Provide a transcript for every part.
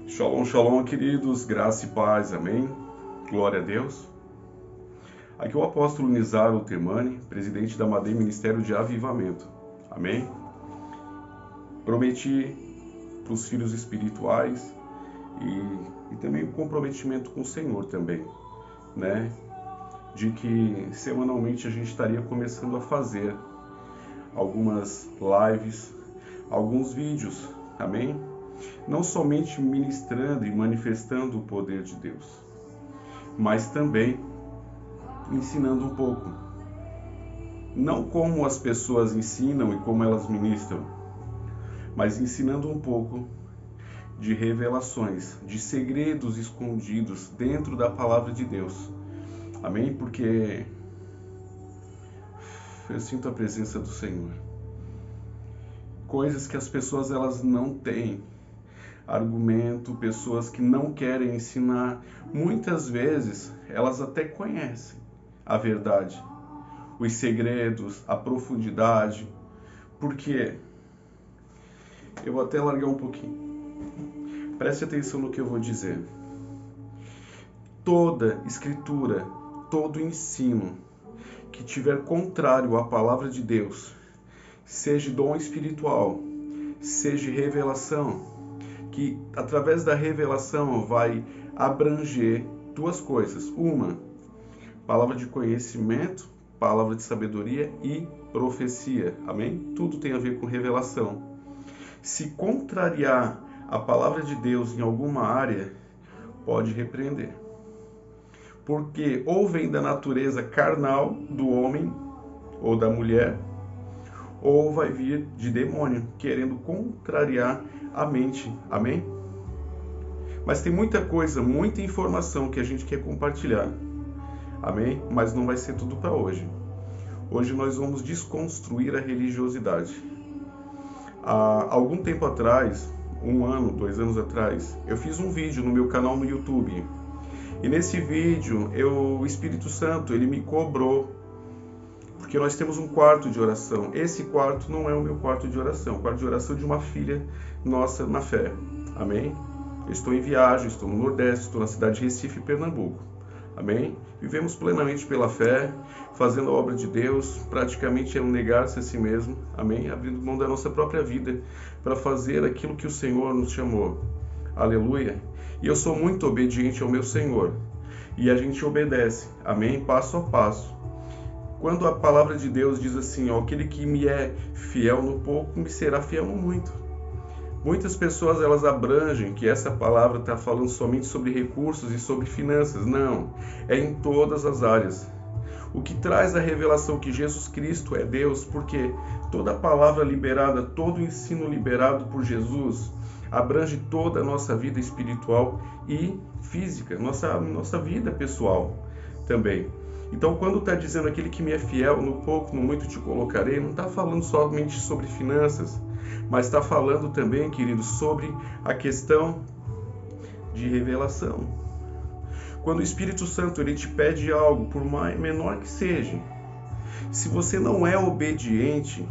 Shalom, shalom, queridos, graça e paz, amém? Glória a Deus. Aqui é o apóstolo Nizar Temani, presidente da Madem Ministério de Avivamento, amém? Prometi para os filhos espirituais e também o comprometimento com o Senhor também, né? De que semanalmente a gente estaria começando a fazer algumas lives, alguns vídeos, amém? Não somente ministrando e manifestando o poder de Deus, mas também ensinando um pouco. Não como as pessoas ensinam e como elas ministram, mas ensinando um pouco de revelações, de segredos escondidos dentro da palavra de Deus. Amém? Porque eu sinto a presença do Senhor. Coisas que as pessoas elas não têm argumento, pessoas que não querem ensinar, muitas vezes elas até conhecem a verdade, os segredos, a profundidade, porque eu vou até largar um pouquinho. Preste atenção no que eu vou dizer. Toda escritura, todo ensino que tiver contrário à palavra de Deus, seja dom espiritual, seja revelação, que através da revelação vai abranger duas coisas. Uma, palavra de conhecimento, palavra de sabedoria e profecia. Amém? Tudo tem a ver com revelação. Se contrariar a palavra de Deus em alguma área, pode repreender. Porque ou vem da natureza carnal do homem ou da mulher, ou vai vir de demônio, querendo contrariar a mente. Amém? Mas tem muita coisa, muita informação que a gente quer compartilhar. Amém? Mas não vai ser tudo para hoje. Hoje nós vamos desconstruir a religiosidade. Há algum tempo atrás, 1 ano, 2 anos atrás, eu fiz um vídeo no meu canal no YouTube. E nesse vídeo, o Espírito Santo, ele me cobrou, porque nós temos um quarto de oração. Esse quarto não é o meu quarto de oração, o quarto de oração de uma filha nossa na fé. Amém? Eu estou em viagem, estou no Nordeste, estou na cidade de Recife, Pernambuco. Amém? Vivemos plenamente pela fé, fazendo a obra de Deus, praticamente é um negar-se a si mesmo. Amém? Abrindo mão da nossa própria vida para fazer aquilo que o Senhor nos chamou. Aleluia! E eu sou muito obediente ao meu Senhor. E a gente obedece. Amém? Passo a passo. Quando a palavra de Deus diz assim, ó, aquele que me é fiel no pouco, me será fiel no muito. Muitas pessoas elas abrangem que essa palavra está falando somente sobre recursos e sobre finanças. Não, é em todas as áreas. O que traz a revelação que Jesus Cristo é Deus, porque toda palavra liberada, todo ensino liberado por Jesus, abrange toda a nossa vida espiritual e física, nossa vida pessoal também. Então, quando está dizendo aquele que me é fiel, no pouco, no muito te colocarei, não está falando somente sobre finanças, mas está falando também, queridos, sobre a questão de revelação. Quando o Espírito Santo ele te pede algo, por menor que seja, se você não é obediente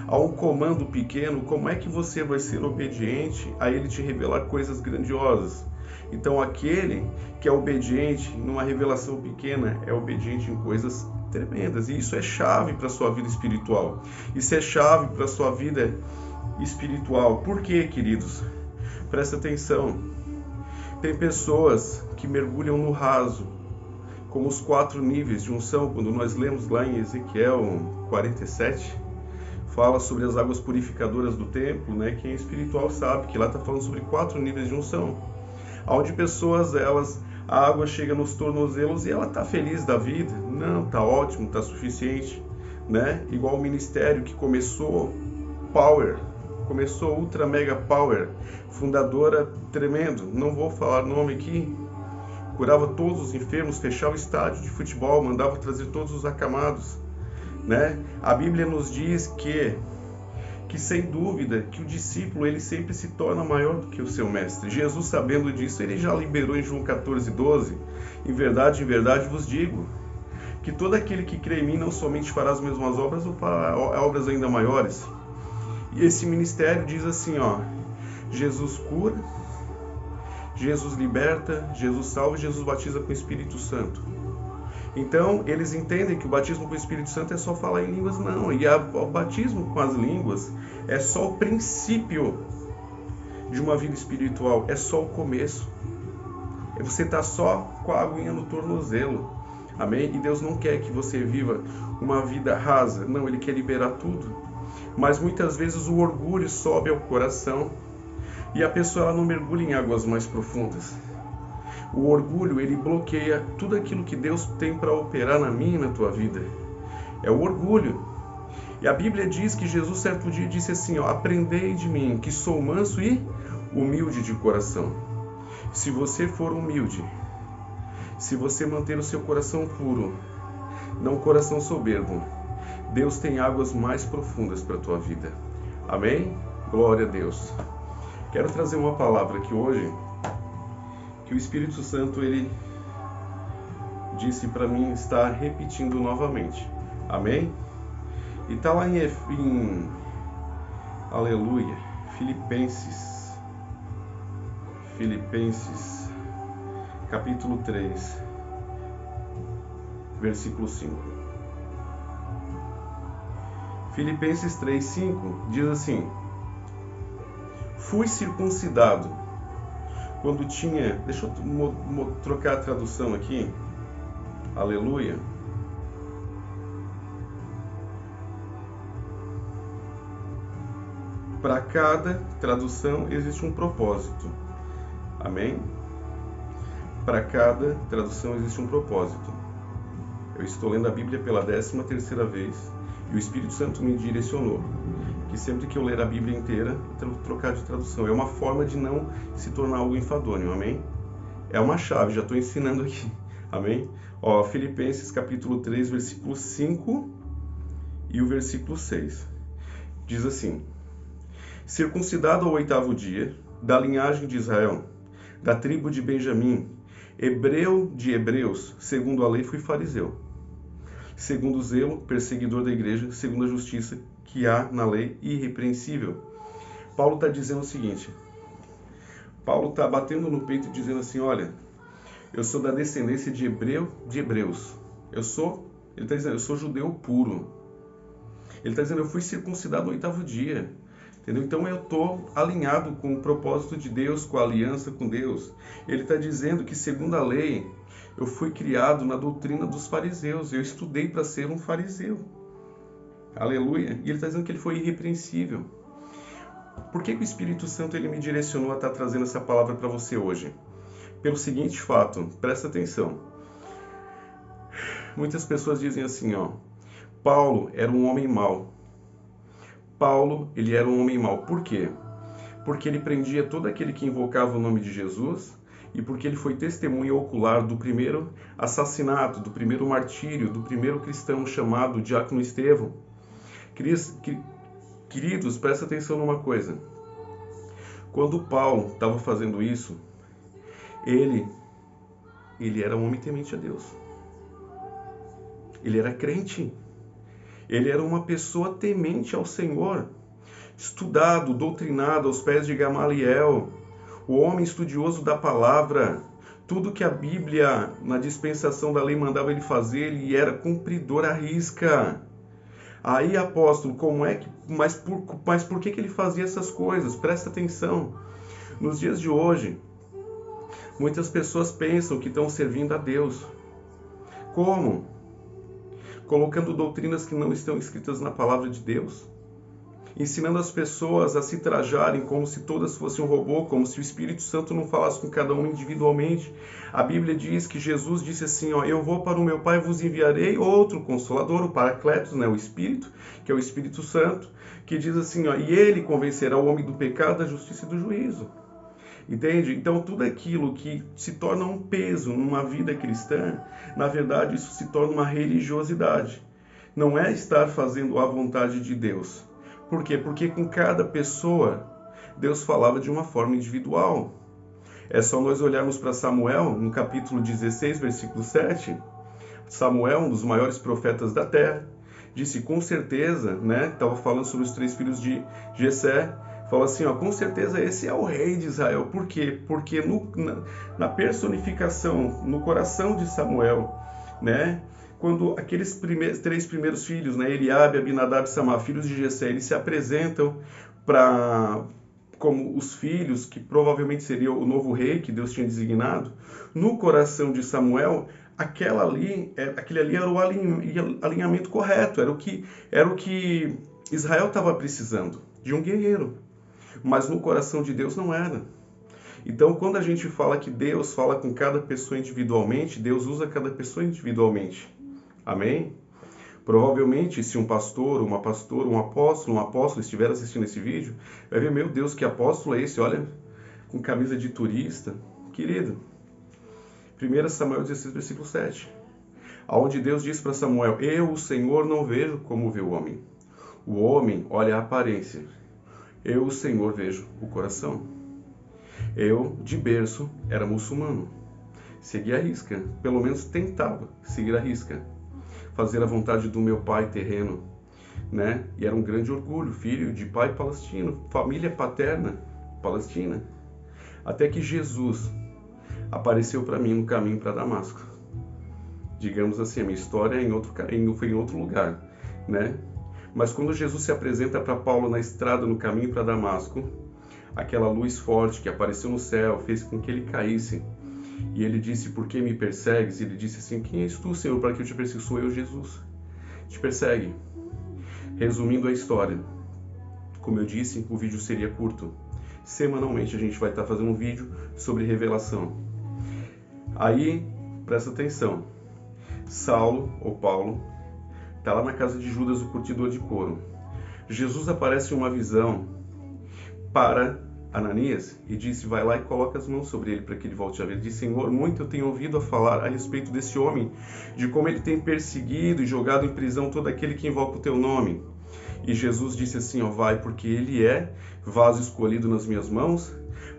a um comando pequeno, como é que você vai ser obediente a ele te revelar coisas grandiosas? Então, aquele que é obediente numa revelação pequena é obediente em coisas tremendas. E isso é chave para a sua vida espiritual. Isso é chave para a sua vida espiritual. Por quê, queridos? Presta atenção. Tem pessoas que mergulham no raso, como os 4 níveis de unção, quando nós lemos lá em Ezequiel 47, fala sobre as águas purificadoras do templo, né? Quem é espiritual sabe que lá está falando sobre 4 níveis de unção. Onde pessoas, a água chega nos tornozelos e ela está feliz da vida. Não, está ótimo, está suficiente, né? Igual o ministério que começou Power, começou Ultra Mega Power, fundadora tremendo, não vou falar nome aqui, curava todos os enfermos, fechava o estádio de futebol, mandava trazer todos os acamados, né? A Bíblia nos diz que sem dúvida que o discípulo ele sempre se torna maior do que o seu mestre. Jesus, sabendo disso, ele já liberou em João 14:12, em verdade vos digo, que todo aquele que crê em mim não somente fará as mesmas obras, ou fará obras ainda maiores. E esse ministério diz assim, ó, Jesus cura, Jesus liberta, Jesus salva e Jesus batiza com o Espírito Santo. Então, eles entendem que o batismo com o Espírito Santo é só falar em línguas, não. E o batismo com as línguas é só o princípio de uma vida espiritual, é só o começo. Você está só com a aguinha no tornozelo. Amém? E Deus não quer que você viva uma vida rasa. Não, Ele quer liberar tudo. Mas muitas vezes o orgulho sobe ao coração e a pessoa ela não mergulha em águas mais profundas. O orgulho, ele bloqueia tudo aquilo que Deus tem para operar na minha e na tua vida. É o orgulho. E a Bíblia diz que Jesus certo dia disse assim, ó, aprendei de mim, que sou manso e humilde de coração. Se você for humilde, se você manter o seu coração puro, não coração soberbo, Deus tem águas mais profundas para a tua vida. Amém? Glória a Deus. Quero trazer uma palavra aqui hoje, que o Espírito Santo, ele disse para mim estar repetindo novamente. Amém? E está lá em aleluia, Filipenses, capítulo 3, versículo 5. Filipenses 3, 5 diz assim: fui circuncidado quando tinha... Deixa eu trocar a tradução aqui. Aleluia. Para cada tradução existe um propósito. Amém? Para cada tradução existe um propósito. Eu estou lendo a Bíblia pela 13ª vez e o Espírito Santo me direcionou que sempre que eu ler a Bíblia inteira, eu trocar de tradução. É uma forma de não se tornar algo enfadonho. Amém? É uma chave, já estou ensinando aqui. Amém? Ó, Filipenses capítulo 3, versículo 5 e o versículo 6. Diz assim: circuncidado ao 8º dia, da linhagem de Israel, da tribo de Benjamim, hebreu de hebreus, segundo a lei fui fariseu, segundo o zelo, perseguidor da igreja, segundo a justiça que há na lei, irrepreensível. Paulo está dizendo o seguinte, Paulo está batendo no peito e dizendo assim, olha, eu sou da descendência de hebreus, ele está dizendo, eu sou judeu puro. Ele está dizendo, eu fui circuncidado no 8º dia. Entendeu? Então eu estou alinhado com o propósito de Deus, com a aliança com Deus. Ele está dizendo que, segundo a lei, eu fui criado na doutrina dos fariseus. Eu estudei para ser um fariseu. Aleluia. E ele está dizendo que ele foi irrepreensível. Por que o Espírito Santo ele me direcionou a estar trazendo essa palavra para você hoje? Pelo seguinte fato, presta atenção. Muitas pessoas dizem assim, ó, Paulo era um homem mau. Paulo, ele era um homem mau. Por quê? Porque ele prendia todo aquele que invocava o nome de Jesus e porque ele foi testemunha ocular do primeiro assassinato, do primeiro martírio, do primeiro cristão chamado Diácono Estevão. Queridos, presta atenção numa coisa. Quando Paulo estava fazendo isso, ele era um homem temente a Deus. Ele era crente. Ele era uma pessoa temente ao Senhor, estudado, doutrinado aos pés de Gamaliel, o homem estudioso da palavra, tudo que a Bíblia, na dispensação da lei, mandava ele fazer, ele era cumpridor à risca. Aí, apóstolo, mas por que ele fazia essas coisas? Presta atenção. Nos dias de hoje, muitas pessoas pensam que estão servindo a Deus. Como? Colocando doutrinas que não estão escritas na palavra de Deus, ensinando as pessoas a se trajarem como se todas fossem um robô, como se o Espírito Santo não falasse com cada um individualmente. A Bíblia diz que Jesus disse assim, ó, eu vou para o meu Pai e vos enviarei outro Consolador, o Paracletos, né, o Espírito, que é o Espírito Santo, que diz assim, ó, e ele convencerá o homem do pecado, da justiça e do juízo. Entende? Então, tudo aquilo que se torna um peso numa vida cristã, na verdade, isso se torna uma religiosidade. Não é estar fazendo a vontade de Deus. Por quê? Porque com cada pessoa, Deus falava de uma forma individual. É só nós olharmos para Samuel, no capítulo 16, versículo 7. Samuel, um dos maiores profetas da terra, disse com certeza, né? Estava falando sobre os 3 filhos de Jessé, Falou assim, ó, com certeza esse é o rei de Israel. Por quê? Porque na personificação, no coração de Samuel, né? Quando aqueles três primeiros filhos, né, Eliabe, Abinadab e Samar, filhos de Jessé, eles se apresentam como os filhos, que provavelmente seria o novo rei que Deus tinha designado, no coração de Samuel, aquele ali era o alinhamento correto, era o que Israel estava precisando, de um guerreiro. Mas no coração de Deus não era. Então, quando a gente fala que Deus fala com cada pessoa individualmente, Deus usa cada pessoa individualmente. Amém? Provavelmente, se um pastor, uma pastora, um apóstolo estiver assistindo esse vídeo, vai ver, meu Deus, que apóstolo é esse? Olha, com camisa de turista. Querido, 1 Samuel 16, versículo 7. Onde Deus diz para Samuel, eu, o Senhor, não vejo como vê o homem. O homem olha a aparência. Eu, o Senhor, vejo o coração. Eu, de berço, era muçulmano. Seguia a risca, pelo menos tentava seguir a risca. Fazer a vontade do meu pai terreno, né? E era um grande orgulho, filho de pai palestino, família paterna palestina. Até que Jesus apareceu para mim no caminho para Damasco. Digamos assim, a minha história foi em outro lugar, né? Mas quando Jesus se apresenta para Paulo na estrada, no caminho para Damasco, aquela luz forte que apareceu no céu fez com que ele caísse. E ele disse, por que me persegues? E ele disse assim, quem és tu, Senhor, para que eu te persiga? Sou eu, Jesus. Te persegue. Resumindo a história, como eu disse, o vídeo seria curto. Semanalmente a gente vai estar fazendo um vídeo sobre revelação. Aí, presta atenção. Saulo, ou Paulo, está lá na casa de Judas, o curtidor de couro. Jesus aparece em uma visão para Ananias e disse, vai lá e coloca as mãos sobre ele para que ele volte a ver. Ele disse, Senhor, muito eu tenho ouvido a falar a respeito desse homem, de como ele tem perseguido e jogado em prisão todo aquele que invoca o teu nome. E Jesus disse assim, ó, vai, porque ele é vaso escolhido nas minhas mãos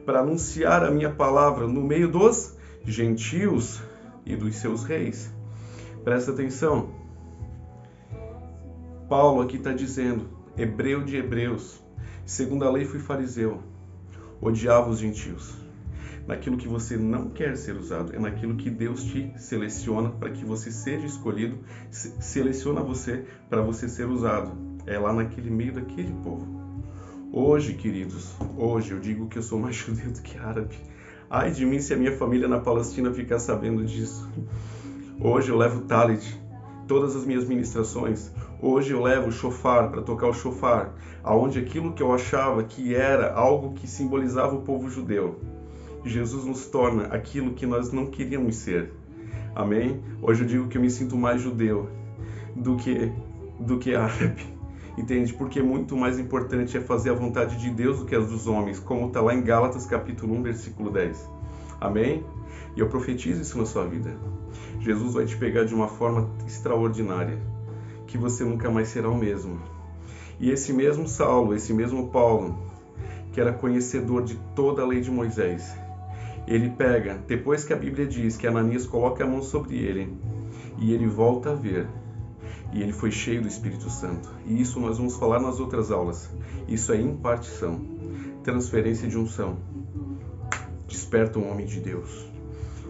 para anunciar a minha palavra no meio dos gentios e dos seus reis. Presta atenção. Paulo aqui está dizendo, hebreu de hebreus, segundo a lei fui fariseu, odiava os gentios. Naquilo que você não quer ser usado, é naquilo que Deus te seleciona para que você seja escolhido, seleciona você para você ser usado. É lá naquele meio daquele povo. Hoje, queridos, hoje eu digo que eu sou mais judeu do que árabe. Ai de mim se a minha família na Palestina ficar sabendo disso. Hoje eu levo talit, todas as minhas ministrações. Hoje eu levo o shofar para tocar o shofar, aonde aquilo que eu achava que era algo que simbolizava o povo judeu. Jesus nos torna aquilo que nós não queríamos ser. Amém? Hoje eu digo que eu me sinto mais judeu do que árabe. Entende? Porque muito mais importante é fazer a vontade de Deus do que a dos homens, como está lá em Gálatas capítulo 1, versículo 10. Amém? E eu profetizo isso na sua vida. Jesus vai te pegar de uma forma extraordinária, que você nunca mais será o mesmo. E esse mesmo Saulo, esse mesmo Paulo, que era conhecedor de toda a lei de Moisés, ele pega, depois que a Bíblia diz que Ananias coloca a mão sobre ele, e ele volta a ver, e ele foi cheio do Espírito Santo. E isso nós vamos falar nas outras aulas. Isso é impartição, transferência de unção. Desperta um homem de Deus.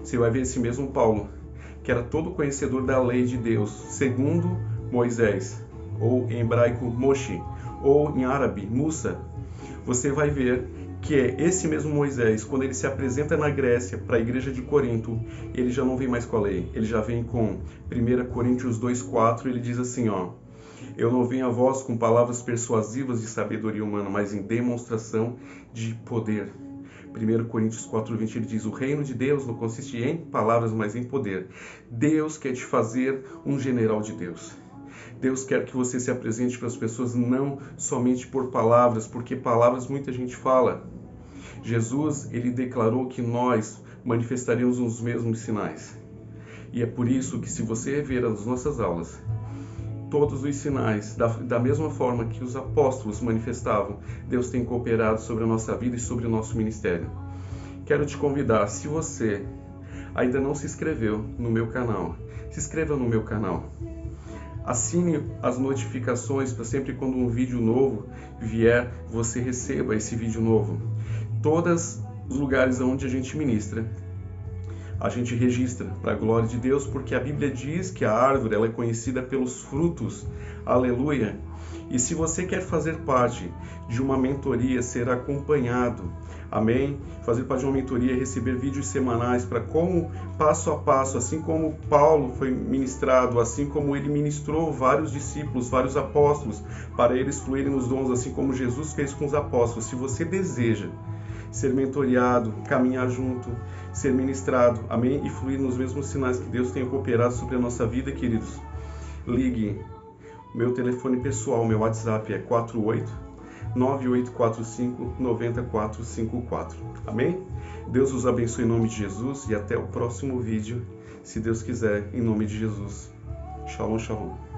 Você vai ver esse mesmo Paulo, que era todo conhecedor da lei de Deus, segundo Moisés, ou em hebraico Moshe, ou em árabe Musa. Você vai ver que é esse mesmo Moisés, quando ele se apresenta na Grécia para a igreja de Corinto, ele já não vem mais com a lei, ele já vem com 1 Coríntios 2,4, ele diz assim, ó, eu não venho a vós com palavras persuasivas de sabedoria humana, mas em demonstração de poder. 1 Coríntios 4,20 ele diz, o reino de Deus não consiste em palavras, mas em poder. Deus quer te fazer um general de Deus. Deus quer que você se apresente para as pessoas não somente por palavras, porque palavras muita gente fala. Jesus, ele declarou que nós manifestaríamos os mesmos sinais. E é por isso que se você ver as nossas aulas, todos os sinais, da mesma forma que os apóstolos manifestavam, Deus tem cooperado sobre a nossa vida e sobre o nosso ministério. Quero te convidar, se você ainda não se inscreveu no meu canal, se inscreva no meu canal. Assine as notificações para sempre quando um vídeo novo vier, você receba esse vídeo novo. Todos os lugares onde a gente ministra, a gente registra para a glória de Deus, porque a Bíblia diz que a árvore ela é conhecida pelos frutos. Aleluia! E se você quer fazer parte de uma mentoria, ser acompanhado, amém? Fazer parte de uma mentoria, receber vídeos semanais para como, passo a passo, assim como Paulo foi ministrado, assim como ele ministrou vários discípulos, vários apóstolos, para eles fluírem nos dons, assim como Jesus fez com os apóstolos. Se você deseja ser mentoreado, caminhar junto, ser ministrado, amém? E fluir nos mesmos sinais que Deus tem cooperado sobre a nossa vida, queridos, ligue. Meu telefone pessoal, meu WhatsApp é 48-9845-9454. Amém? Deus os abençoe em nome de Jesus e até o próximo vídeo, se Deus quiser, em nome de Jesus. Shalom, shalom.